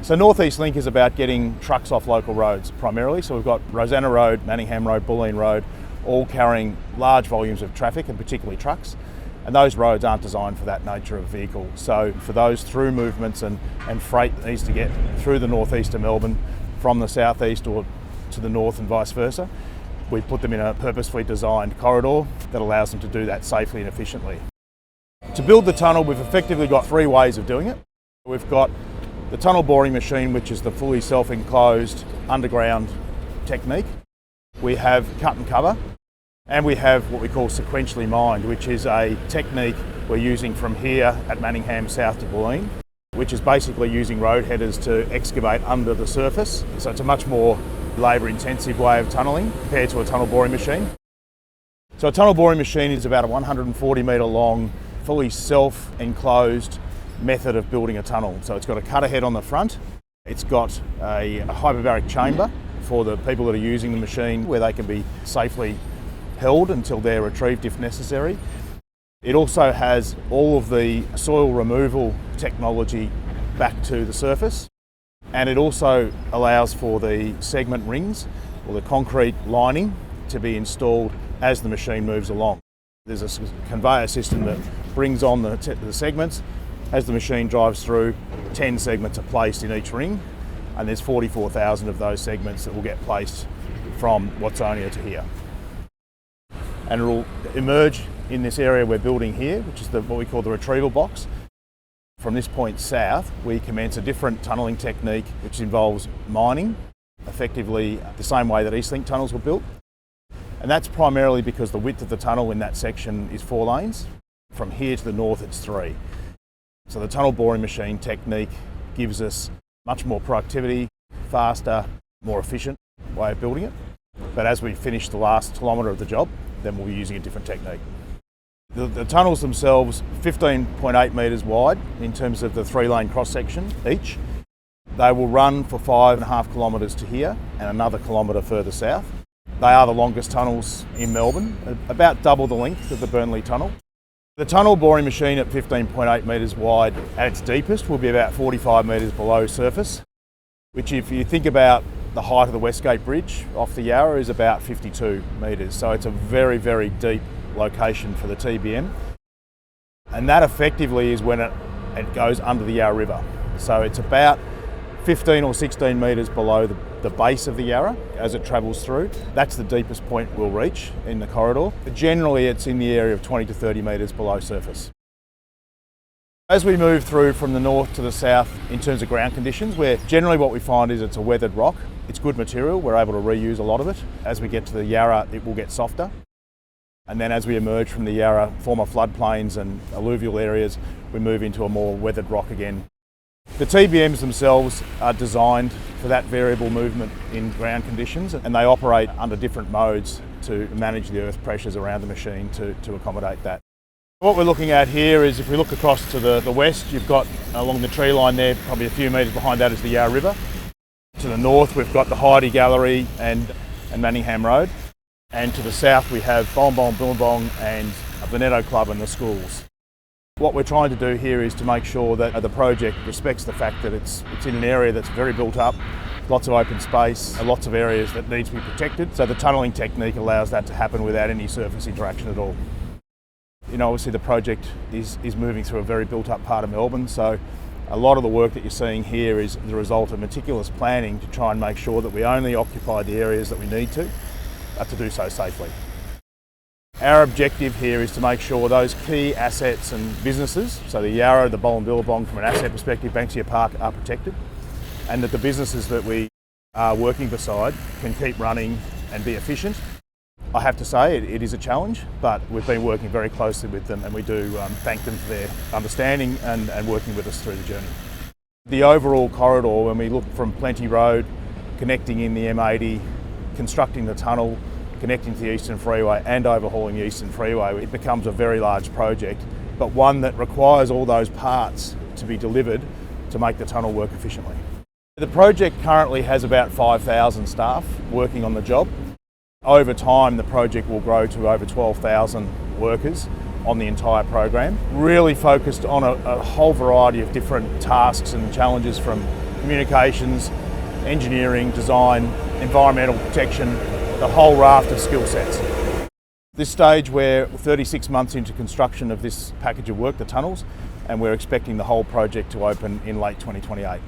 So North East Link is about getting trucks off local roads primarily. So we've got Rosanna Road, Manningham Road, Bulleen Road, all carrying large volumes of traffic and particularly trucks. And those roads aren't designed for that nature of vehicle. So for those through movements and freight that needs to get through the northeast of Melbourne from the southeast or to the north and vice versa, we put them in a purposefully designed corridor that allows them to do that safely and efficiently. To build the tunnel, we've effectively got three ways of doing it. We've got the tunnel boring machine, which is the fully self-enclosed underground technique. We have cut and cover, and we have what we call sequentially mined, which is a technique we're using from here at Manningham south to Bulleen, which is basically using road headers to excavate under the surface. So it's a much more labour-intensive way of tunnelling compared to a tunnel boring machine. So a tunnel boring machine is about a 140 metre long, fully self-enclosed method of building a tunnel. So it's got a cutter head on the front, it's got a hyperbaric chamber for the people that are using the machine where they can be safely held until they're retrieved if necessary. It also has all of the soil removal technology back to the surface, and it also allows for the segment rings or the concrete lining to be installed as the machine moves along. There's a conveyor system that brings on the segments. As the machine drives through, 10 segments are placed in each ring, and there's 44,000 of those segments that will get placed from Watsonia to here. And it will emerge in this area we're building here, which is what we call the Retrieval Box. From this point south, we commence a different tunnelling technique which involves mining, effectively the same way that Eastlink tunnels were built. And that's primarily because the width of the tunnel in that section is 4 lanes. From here to the north, it's 3. So the tunnel boring machine technique gives us much more productivity, faster, more efficient way of building it. But as we finish the last kilometre of the job, then we'll be using a different technique. The tunnels themselves, 15.8 metres wide in terms of the 3-lane cross-section each. They will run for 5.5 kilometres to here and another kilometre further south. They are the longest tunnels in Melbourne, about double the length of the Burnley Tunnel. The tunnel boring machine at 15.8 metres wide at its deepest will be about 45 metres below surface, which if you think about the height of the Westgate Bridge off the Yarra is about 52 metres. So it's a very, very deep location for the TBM. And that effectively is when it goes under the Yarra River. So it's about 15 or 16 metres below the base of the Yarra as it travels through. That's the deepest point we'll reach in the corridor. But generally it's in the area of 20 to 30 metres below surface. As we move through from the north to the south in terms of ground conditions, where generally what we find is it's a weathered rock. It's good material, we're able to reuse a lot of it. As we get to the Yarra, it will get softer. And then as we emerge from the Yarra, former floodplains and alluvial areas, we move into a more weathered rock again. The TBMs themselves are designed for that variable movement in ground conditions, and they operate under different modes to manage the earth pressures around the machine to accommodate that. What we're looking at here is if we look across to the west, you've got along the tree line there, probably a few metres behind that is the Yarra River. To the north we've got the Heidi Gallery and Manningham Road. And to the south we have Billabong and a Veneto Club and the schools. What we're trying to do here is to make sure that the project respects the fact that it's in an area that's very built up, lots of open space, and lots of areas that need to be protected. So the tunnelling technique allows that to happen without any surface interaction at all. You know, obviously the project is moving through a very built up part of Melbourne, so a lot of the work that you're seeing here is the result of meticulous planning to try and make sure that we only occupy the areas that we need to do so safely. Our objective here is to make sure those key assets and businesses, so the Yarra, the Billabong from an asset perspective, Banksia Park are protected, and that the businesses that we are working beside can keep running and be efficient. I have to say it is a challenge, but we've been working very closely with them and we do thank them for their understanding and working with us through the journey. The overall corridor, when we look from Plenty Road, connecting in the M80, constructing the tunnel, connecting to the Eastern Freeway and overhauling the Eastern Freeway, it becomes a very large project, but one that requires all those parts to be delivered to make the tunnel work efficiently. The project currently has about 5,000 staff working on the job. Over time, the project will grow to over 12,000 workers on the entire program, really focused on a whole variety of different tasks and challenges, from communications, engineering, design, environmental protection, the whole raft of skill sets. This stage, we're 36 months into construction of this package of work, the tunnels, and we're expecting the whole project to open in late 2028.